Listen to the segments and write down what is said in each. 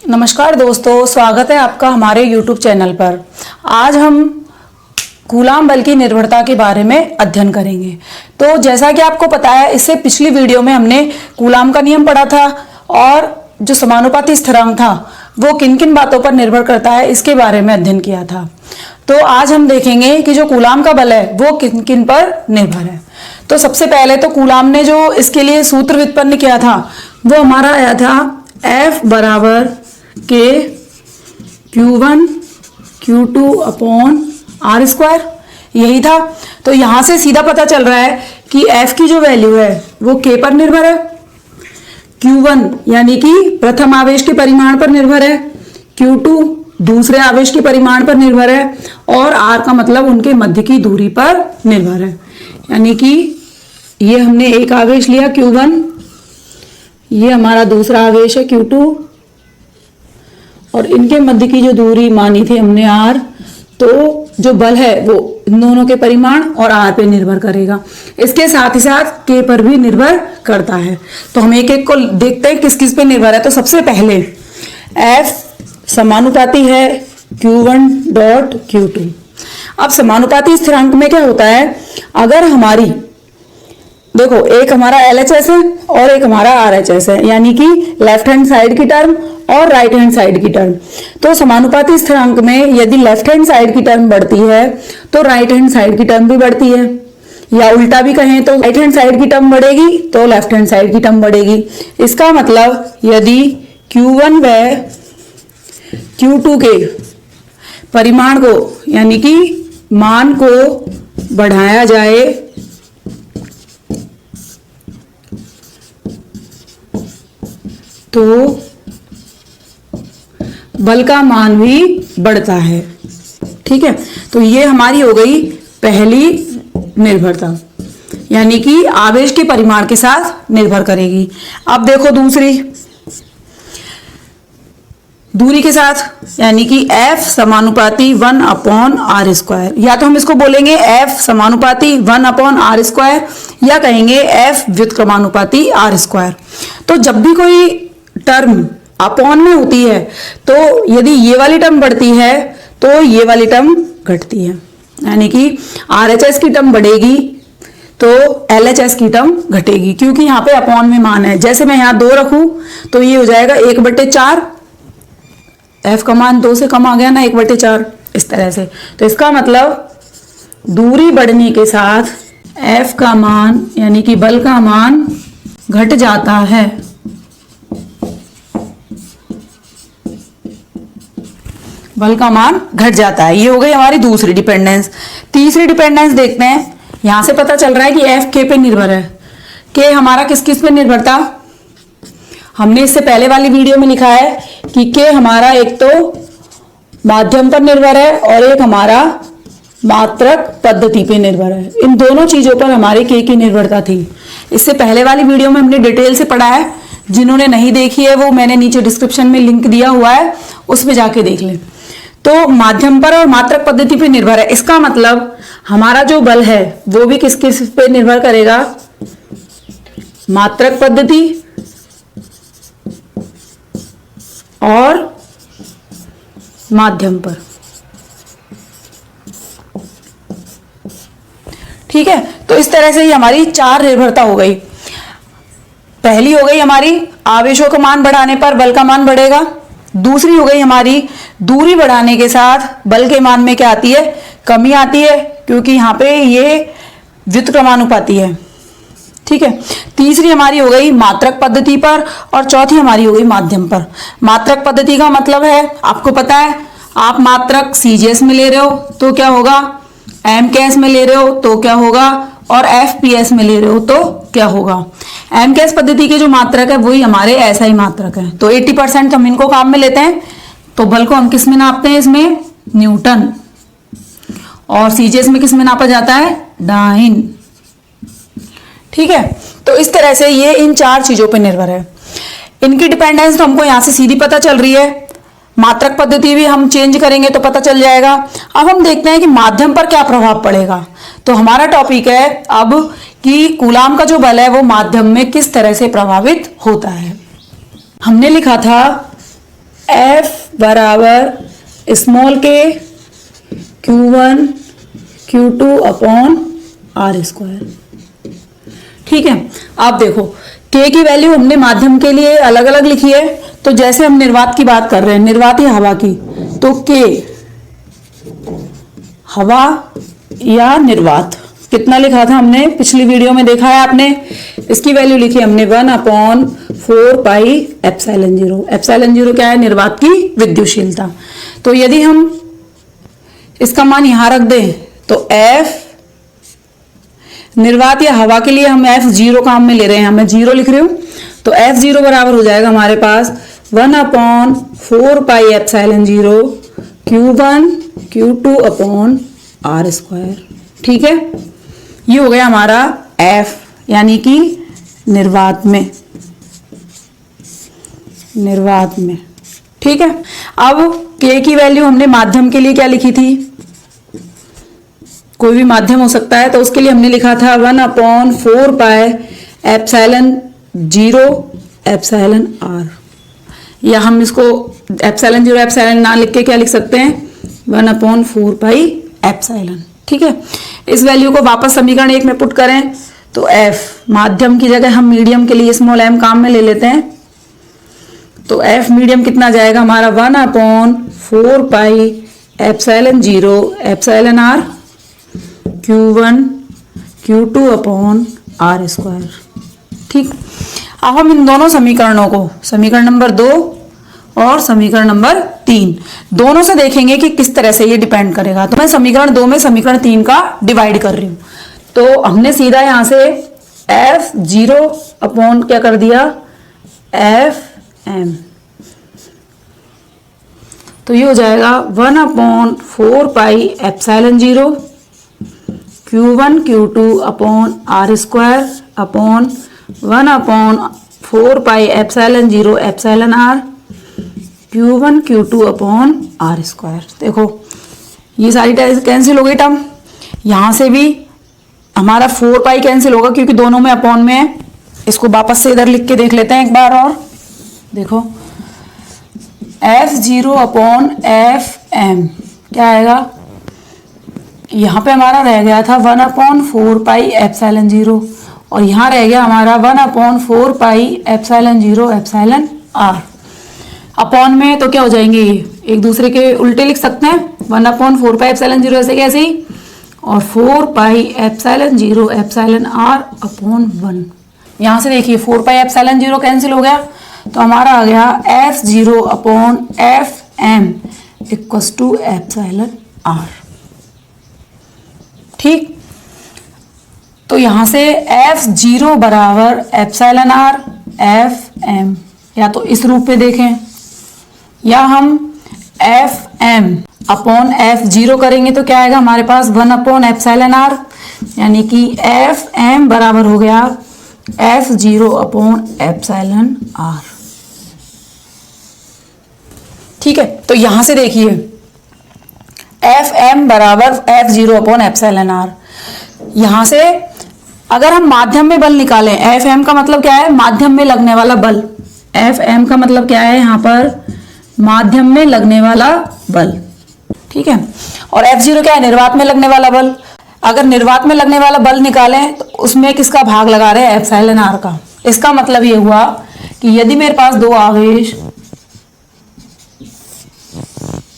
नमस्कार दोस्तों, स्वागत है आपका हमारे YouTube चैनल पर। आज हम कूलाम बल की निर्भरता के बारे में अध्ययन करेंगे। तो जैसा कि आपको पता है, इससे पिछली वीडियो में हमने कूलाम का नियम पढ़ा था और जो समानुपाती स्थिरांक था वो किन किन बातों पर निर्भर करता है इसके बारे में अध्ययन किया था। तो आज हम देखेंगे कि जो कूलाम का बल है वो किन किन पर निर्भर है। तो सबसे पहले तो कूलाम ने जो इसके लिए सूत्र व्युत्पन्न किया था वो हमारा आया था F बराबर के Q1 Q2 upon R square, यही था। तो यहां से सीधा पता चल रहा है कि F की जो वैल्यू है वो K पर निर्भर है, Q1 यानी कि प्रथम आवेश के परिमाण पर निर्भर है, Q2 दूसरे आवेश के परिमाण पर निर्भर है और R का मतलब उनके मध्य की दूरी पर निर्भर है। यानी कि ये हमने एक आवेश लिया Q1, ये हमारा दूसरा आवेश है Q2 और इनके मध्य की जो दूरी मानी थी हमने R, तो जो बल है वो इन दोनों के परिमाण और R पे निर्भर करेगा। इसके साथ ही साथ K पर भी निर्भर करता है। तो हम एक एक को देखते हैं किस किस पे निर्भर है। तो सबसे पहले F समानुपाती है Q1 डॉट Q2। अब समानुपाती स्थिरांक में क्या होता है, अगर हमारी देखो एक हमारा LHS है और एक हमारा RHS है, यानी कि लेफ्ट हैंड साइड की टर्म और राइट हैंड साइड की टर्म। तो समानुपाती स्थिरांक में यदि लेफ्ट हैंड साइड की टर्म बढ़ती है तो राइट हैंड साइड की टर्म भी बढ़ती है, या उल्टा भी कहें तो राइट हैंड साइड की टर्म बढ़ेगी तो लेफ्ट हैंड साइड की टर्म बढ़ेगी। इसका मतलब यदि Q1 व Q2 के परिमाण को यानी कि मान को बढ़ाया जाए तो बल का मान भी बढ़ता है। ठीक है, तो ये हमारी हो गई पहली निर्भरता, यानी कि आवेश के परिमाण के साथ निर्भर करेगी। अब देखो दूरी के साथ, यानी कि F समानुपाती 1 अपॉन आर स्क्वायर, या तो हम इसको बोलेंगे F समानुपाती 1 अपॉन आर स्क्वायर या कहेंगे F व्युत्क्रमानुपाती आर स्क्वायर। तो जब भी कोई टर्म अपॉन में होती है तो यदि ये वाली टर्म बढ़ती है तो ये वाली टर्म घटती है, यानी कि RHS की टर्म बढ़ेगी तो LHS की टर्म घटेगी, क्योंकि यहाँ पे अपॉन में मान है। जैसे मैं यहाँ 2 रखूं तो ये हो जाएगा 1/4, F का मान 2 से कम आ गया ना, 1/4 इस तरह से। तो इसका मतलब दूरी बढ़ने के साथ F का मान यानी कि बल का मान घट जाता है। बल का मान घट जाता है। ये हो गई हमारी दूसरी डिपेंडेंस। तीसरी डिपेंडेंस देखते हैं। यहां से पता चल रहा है कि F K पे निर्भर है। K हमारा किस किस पे निर्भर था, हमने इससे पहले वाली वीडियो में लिखा है कि K हमारा एक तो माध्यम पर निर्भर है और एक हमारा मात्रक पद्धति पे निर्भर है। इन दोनों चीजों पर हमारे K की निर्भरता थी। इससे पहले वाली वीडियो में हमने डिटेल से पढ़ा है, जिन्होंने नहीं देखी है वो मैंने नीचे डिस्क्रिप्शन में लिंक दिया हुआ है, उसमें जाके देख लें। तो माध्यम पर और मात्रक पद्धति पे निर्भर है। इसका मतलब हमारा जो बल है वो भी किस किस पे निर्भर करेगा, मात्रक पद्धति और माध्यम पर। ठीक है, तो इस तरह से ही हमारी 4 निर्भरता हो गई। पहली हो गई हमारी आवेशों का मान बढ़ाने पर बल का मान बढ़ेगा। दूसरी हो गई हमारी दूरी बढ़ाने के साथ बल के मान में क्या आती है, कमी आती है, क्योंकि यहाँ पे ये व्युत्क्रमानुपाती है। ठीक है, तीसरी हमारी हो गई मात्रक पद्धति पर और चौथी हमारी हो गई माध्यम पर। मात्रक पद्धति का मतलब है, आपको पता है, आप मात्रक CGS में ले रहे हो तो क्या होगा, MKS में ले रहे हो तो क्या होगा और FPS में ले रहे हो तो क्या होगा। MKS पद्धति के जो मात्रक है वही हमारे SI मात्रक है। तो 80% हम इनको काम में लेते हैं। तो बल को हम किस में नापते हैं, इसमें न्यूटन, और CGS में किस में नापा जाता है, डाइन। ठीक है, तो इस तरह से ये इन 4 चीजों पर निर्भर है। इनकी डिपेंडेंस तो हमको यहां से सीधी पता चल रही है। मात्रक पद्धति भी हम चेंज करेंगे तो पता चल जाएगा। अब हम देखते हैं कि माध्यम पर क्या प्रभाव पड़ेगा। तो हमारा टॉपिक है अब कि कूलाम का जो बल है वो माध्यम में किस तरह से प्रभावित होता है। हमने लिखा था F बराबर स्मॉल के Q1 Q2 upon R square. ठीक है, आप देखो K की वैल्यू हमने माध्यम के लिए अलग अलग लिखी है, तो जैसे हम निर्वात की बात कर रहे हैं, निर्वात या हवा की, तो K हवा या निर्वात कितना लिखा था हमने पिछली वीडियो में, देखा है आपने। इसकी वैल्यू लिखी हमने 1/4 pi epsilon zero. Epsilon zero क्या है? निर्वात की विद्युतशीलता। तो यदि हम इसका मान यहां रख दें तो F निर्वात या हवा के लिए हम F0 काम में ले रहे हैं, मैं 0 लिख रही हूं, तो F0 बराबर हो जाएगा हमारे पास 1/4 pi epsilon zero Q1 Q2 upon R square. ठीक है, ये हो गया हमारा F, यानी कि निर्वात में। ठीक है, अब K की वैल्यू हमने माध्यम के लिए क्या लिखी थी? कोई भी माध्यम हो सकता है, तो उसके लिए हमने लिखा था 1/4 pi epsilon zero epsilon R, या हम इसको एप्सिलॉन जीरो एप्सिलॉन ना लिख के क्या लिख सकते हैं? 1/4 पाई एप्सिलॉन। ठीक है, इस वैल्यू को वापस समीकरण 1 में पुट करें तो F माध्यम की जगह हम मीडियम के लिए स्मॉल m काम में ले लेते हैं, तो F मीडियम कितना जाएगा हमारा? 1/4 pi epsilon zero epsilon R Q1 Q2 upon R square. ठीक, अब हम इन दोनों समीकरणों को, समीकरण नंबर 2 और समीकरण नंबर 3, दोनों से देखेंगे कि किस तरह से ये डिपेंड करेगा। तो मैं समीकरण 2 में समीकरण 3 का डिवाइड कर रही हूं, तो हमने सीधा यहां से F0 अपॉन क्या कर दिया? FM, तो ये हो जाएगा 1/4 pi epsilon zero Q1 Q2 upon R square upon 1/4 pi epsilon zero epsilon R Q1 Q2 upon R square. देखो ये सारी कैंसिल हो गई टर्म, यहां से भी हमारा 4 पाई कैंसिल होगा क्योंकि दोनों में अपॉन में है। इसको वापस से इधर लिख के देख लेते हैं एक बार और। देखो F0 अपॉन FM क्या आएगा? यहाँ पे हमारा रह गया था 1/4 पाई एप्सिलॉन जीरो, और यहाँ रह गया हमारा 1/4 pi epsilon zero epsilon R. Upon में तो क्या हो जाएंगे? एक दूसरे के उल्टे लिख सकते हैं, 1/4 पाई एप्सिलॉन जीरो ऐसे कैसे ही, और 4 pi epsilon zero epsilon R upon 1। यहाँ से देखिए 4 पाई एप्सिलॉन जीरो कैंसिल हो गया, तो हमारा आ गया F0 upon FM equals to epsilon R. ठीक, तो यहां से F0 बराबर एप्सिलॉन आर FM, या तो इस रूप में देखें, या हम FM अपॉन F0 करेंगे तो क्या आएगा हमारे पास? 1/एप्सिलॉन आर, यानी कि FM बराबर हो गया F0 अपॉन एप्सिलॉन आर। ठीक है, तो यहां से देखिए FM बराबर F0 अपॉन एप्सिलॉन आर। यहां से अगर हम माध्यम में बल निकालें, FM का मतलब क्या है? माध्यम में लगने वाला बल। FM का मतलब क्या है? यहाँ पर माध्यम में लगने वाला बल। ठीक है, और F0 क्या है? निर्वात में लगने वाला बल। अगर निर्वात में लगने वाला बल निकालें तो उसमें किसका भाग लगा रहे हैं? एप्सिलॉन आर का। इसका मतलब ये हुआ कि यदि मेरे पास दो आवेश,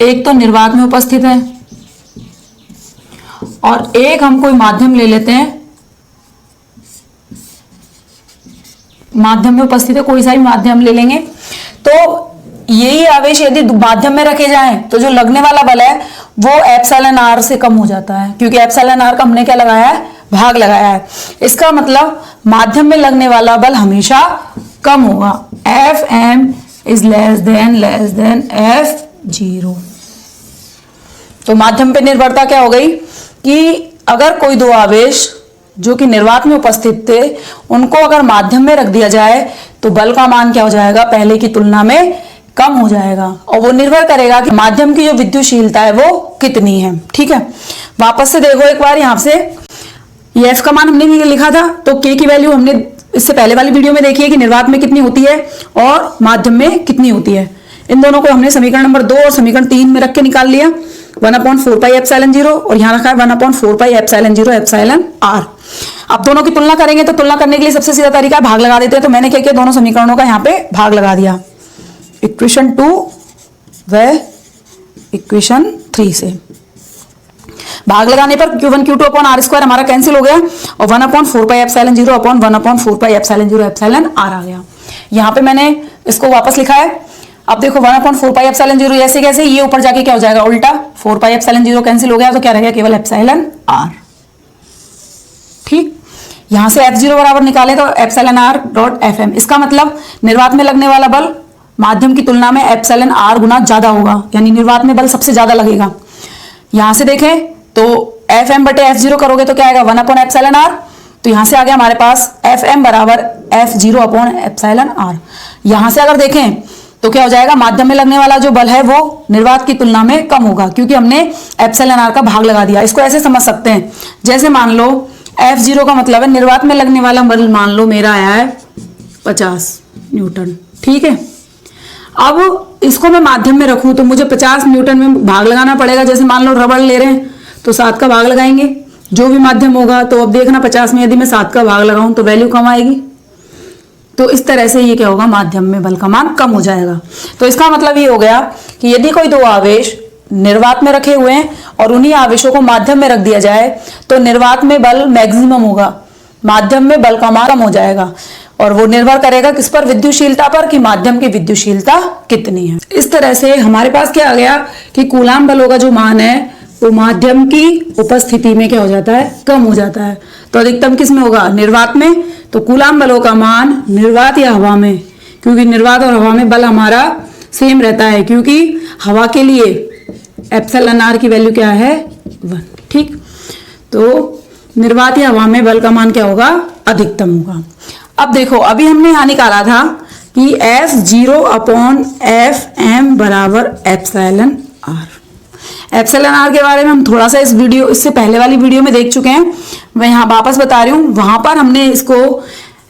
एक तो निर्वात में उपस्थित है और एक हम कोई माध्यम ले लेते हैं, माध्यम में उपस्थित है, कोई सा भी माध्यम ले लेंगे, तो यही आवेश यदि माध्यम में रखे जाएं तो जो लगने वाला बल है वो एप्सिलॉन आर से कम हो जाता है, क्योंकि एप्सिलॉन आर का हमने क्या लगाया है? भाग लगाया है। इसका मतलब माध्यम में लगने वाला बल हमेशा कम होगा। FM is less than F0। तो माध्यम पे निर्भरता क्या हो गई कि अगर कोई दो आवेश जो कि निर्वात में उपस्थित थे उनको अगर माध्यम में रख दिया जाए तो बल का मान क्या हो जाएगा? पहले की तुलना में कम हो जाएगा, और वो निर्भर करेगा कि माध्यम की जो विद्युतशीलता है वो कितनी है। ठीक है, वापस से देखो एक बार, यहां से ये F का मान हमने लिखा था, तो K की वैल्यू हमने इससे पहले वाली वीडियो में देखी है कि निर्वात में कितनी होती है और माध्यम में कितनी होती है। इन दोनों को हमने समीकरण नंबर 2 और समीकरण 3 में रख के निकाल लिया। 1/4 पाई एप्सिलॉन 0 और यहाँ रखा है 1/4 पाई एप्सिलॉन 0 एप्सिलॉन r। अब दोनों की तुलना करेंगे तो तुलना करने के लिए सबसे सीधा तरीका है भाग लगा देते हैं। तो मैंने क्या किया, दोनों समीकरणों का यहाँ पे भाग लगा दिया, इक्वेशन 2 व इक्वेशन 3 से। भाग लगाने पर Q1 Q2 upon r square हमारा कैंसिल हो गया और 1/4 pi epsilon 0 upon 1/4 pi epsilon 0 epsilon r आ गया। यहाँ पे मैंने इसको वापस लिखा है। अब देखो 1/4 पाई एप्सिलॉन 0 ऐसे कैसे, ये ऊपर जाके क्या हो जाएगा उल्टा, 4 पाई एप्सिलॉन 0 कैंसिल हो गया तो क्या रह गया केवल एप्सिलॉन r। ठीक, यहां से F0 बराबर निकाले तो एप्सिलॉन r डॉट FM। इसका मतलब निर्वात में लगने वाला बल माध्यम की तुलना में एप्सिलॉन r गुना ज्यादा होगा, यानी निर्वात में बल सबसे ज्यादा लगेगा। यहां से देखें तो FM बटे F0 करोगे तो क्या आएगा 1/एप्सिलॉन r। तो यहां से आ गया हमारे पास FM बराबर F0 अपॉन एप्सिलॉन r। यहां से अगर देखें तो क्या हो जाएगा, माध्यम में लगने वाला जो बल है वो निर्वात की तुलना में कम होगा क्योंकि हमने एप्सिलॉन r का भाग लगा दिया। इसको ऐसे समझ सकते हैं, जैसे मान लो F0 का मतलब है निर्वात में लगने वाला बल, मान लो मेरा आया है 50 न्यूटन। ठीक है, अब इसको मैं माध्यम में रखूं तो मुझे 50 न्यूटन में भाग लगाना पड़ेगा। जैसे मान लो रबड़ ले रहे हैं तो 7 का भाग लगाएंगे, जो भी माध्यम होगा। तो अब देखना 50 में यदि मैं 7 का भाग लगाऊं तो वैल्यू कम आएगी। तो इस तरह से ये क्या होगा, माध्यम में बल का मान कम हो जाएगा। तो इसका मतलब ये हो गया कि यदि कोई दो आवेश निर्वात में रखे हुए हैं और उन्हीं आवेशों को माध्यम में रख दिया जाए तो निर्वात में बल मैक्सिमम होगा, माध्यम में बल का मान कम हो जाएगा। और वो निर्भर करेगा किस पर, विद्युतशीलता पर, कि माध्यम की विद्युतशीलता कितनी है। इस तरह से हमारे पास क्या आ गया कि कूलाम बलों का जो मान है वो माध्यम की उपस्थिति में क्या हो जाता है, कम हो जाता है। तो अधिकतम किस में होगा, निर्वात में। तो कूलाम बलों का मान निर्वात या हवा में, क्योंकि निर्वात और हवा में बल हमारा सेम रहता है, क्योंकि हवा के लिए एप्सिलॉन r की वैल्यू क्या है 1। ठीक, तो निर्वात या हवा में बल का मान क्या होगा, अधिकतम होगा। अब देखो अभी हमने यहां निकाला था कि F0 अपॉन FM बराबर एप्सिलॉन r। एप्सिलॉन r के बारे में हम थोड़ा सा इससे पहले वाली वीडियो में देख चुके हैं, मैं यहाँ वापस बता रही हूँ। वहां पर हमने इसको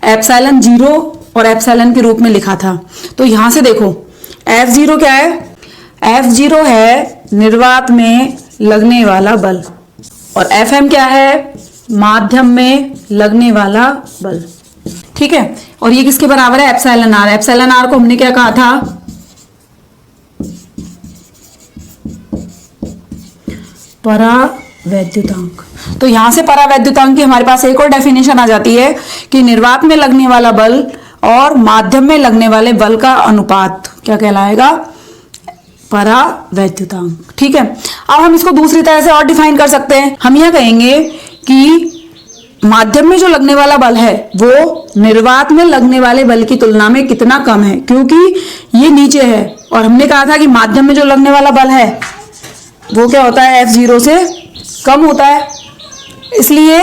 एप्सिलॉन 0 और एप्सिलॉन के रूप में लिखा था। तो यहां से देखो F0 क्या है, F0 है निर्वात में लगने वाला बल और FM क्या है, माध्यम में लगने वाला बल। ठीक है, और ये किसके बराबर है, एप्सिलॉन r। एप्सिलॉन r को हमने क्या कहा था, परावैद्युतांक। तो यहां से परावैद्युतांक की हमारे पास एक और डेफिनेशन आ जाती है कि निर्वात में लगने वाला बल और माध्यम में लगने वाले बल का अनुपात क्या कहलाएगा, परावैद्युतांक। ठीक है, अब हम इसको दूसरी तरह से और डिफाइन कर सकते हैं। हम यह कहेंगे कि माध्यम में जो लगने वाला बल है वो निर्वात में लगने वाले बल की तुलना में कितना कम है, क्योंकि ये नीचे है और हमने कहा था कि माध्यम में जो लगने वाला बल है वो क्या होता है, F0 से कम होता है। इसलिए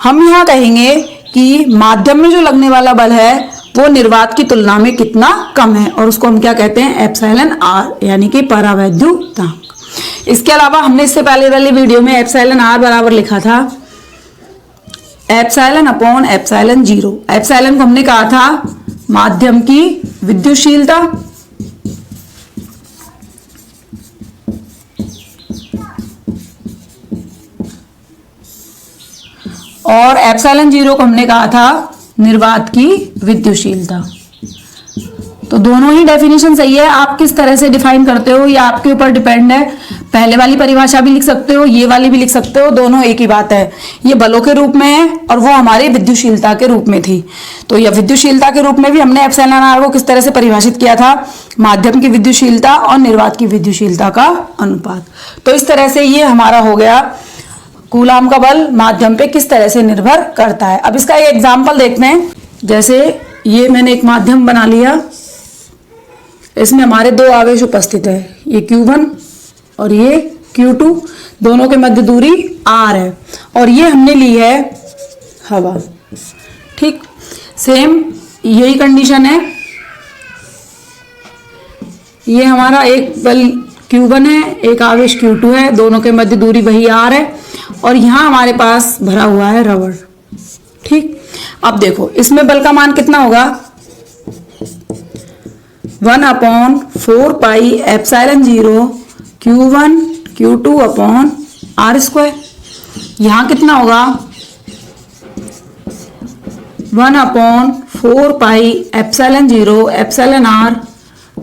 हम यहाँ कहेंगे कि माध्यम में जो लगने वाला बल है वो निर्वात की तुलना में कितना कम है, और उसको हम क्या कहते हैं, एप्सिलॉन r, यानी कि परावैद्युतांक। इसके अलावा हमने इससे पहले वाली वीडियो में एप्सिलॉन r बराबर लिखा था एप्सिलॉन अपॉन एप्सिलॉन 0। एप्सिलॉन को हमने कहा था माध्यम की विद्युतशीलता और एप्सिलॉन 0 को हमने कहा था निर्वात की विद्युतशीलता। तो दोनों ही डेफिनेशन सही है, आप किस तरह से डिफाइन करते हो ये आपके ऊपर डिपेंड है। पहले वाली परिभाषा भी लिख सकते हो, ये वाली भी लिख सकते हो, दोनों एक ही बात है। ये बलों के रूप में है और वो हमारी विद्युतशीलता के रूप में थी। तो यह विद्युतशीलता के रूप में भी हमने एप्सिलॉन r को किस तरह से परिभाषित किया था, माध्यम की विद्युतशीलता और निर्वात की विद्युतशीलता का अनुपात। तो इस तरह से ये हमारा हो गया कूलाम का बल माध्यम पे किस तरह से निर्भर करता है। अब इसका एक एग्जाम्पल देखते हैं। जैसे ये मैंने एक माध्यम बना लिया, इसमें हमारे दो आवेश उपस्थित है, ये Q1 और ये Q2, दोनों के मध्य दूरी r है और ये हमने ली है हवा। ठीक, सेम यही कंडीशन है। ये हमारा एक बल Q1 है, एक आवेश Q2 है, दोनों के मध्य दूरी वही r है और यहाँ हमारे पास भरा हुआ है रबड़। ठीक, अब देखो इसमें बल का मान कितना होगा, 1/4πε0 Q1 Q2/r²। यहाँ कितना होगा 1/4πε0 εr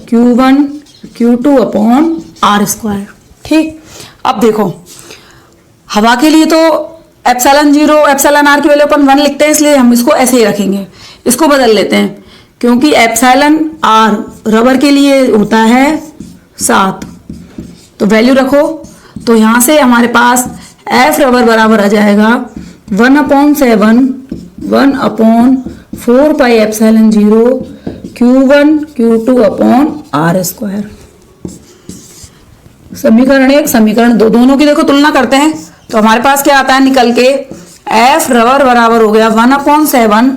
Q1 Q2/r²। ठीक, अब देखो हवा के लिए तो ε0 εr की वैल्यू अपन 1 लिखते हैं, इसलिए हम इसको ऐसे ही रखेंगे। इसको बदल लेते हैं क्योंकि εr रबर के लिए होता है 7, तो वैल्यू रखो। तो यहाँ से हमारे पास F रबर बराबर आ जाएगा 1/7 1/4πε0 Q1 Q2/r²। समीकरण 1 समीकरण 2 दोनों की देखो तुलना करते हैं तो हमारे पास क्या आता है निकल के, F रबर बराबर हो गया 1/7,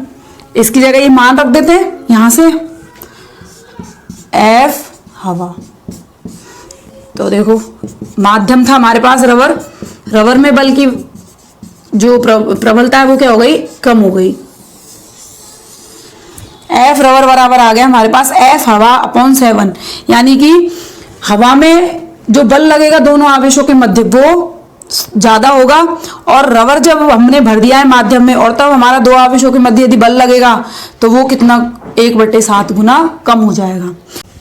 इसकी जगह ये मान रख देते हैं यहां से, F हवा। तो देखो माध्यम था हमारे पास रबर, रबर में बल की जो प्रबलता है वो क्या हो गई, कम हो गई। F रबर बराबर आ गया हमारे पास F हवा/7, यानी कि हवा में जो बल लगेगा दोनों आवेशों के मध्य वो ज्यादा होगा, और रबर जब हमने भर दिया है माध्यम में और तब हमारा दो आवेशों के मध्य यदि बल लगेगा तो वो कितना 1/7 गुना कम हो जाएगा।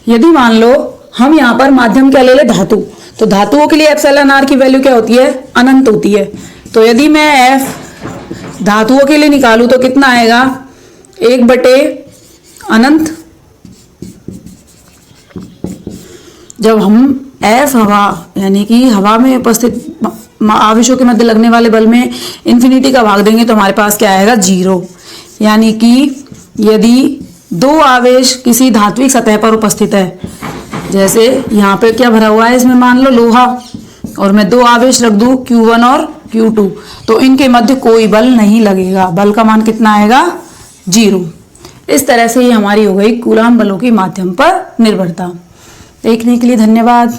यदि मान लो हम यहाँ पर माध्यम क्या ले ले, धातु, तो धातुओं के लिए εr की वैल्यू क्या होती है, अनंत होती है। तो यदि मैं F धातुओं के लिए निकालूं तो कितना आएगा 1/अनंत। जब हम F हवा यानी कि हवा में उपस्थित आवेशों के मध्य लगने वाले बल में इन्फिनिटी का भाग देंगे तो हमारे पास क्या आएगा 0। यानी कि यदि दो आवेश किसी धात्विक सतह पर उपस्थित है, जैसे यहाँ पे क्या भरा हुआ है, इसमें मान लो लोहा, और मैं दो आवेश रख दूं Q1 और Q2, तो इनके मध्य कोई बल नहीं लगेगा, बल का मान कितना आएगा 0। इस तरह से ये हमारी हो गई कूलाम्ब बलों की माध्यम पर निर्भरता। देखने के लिए धन्यवाद।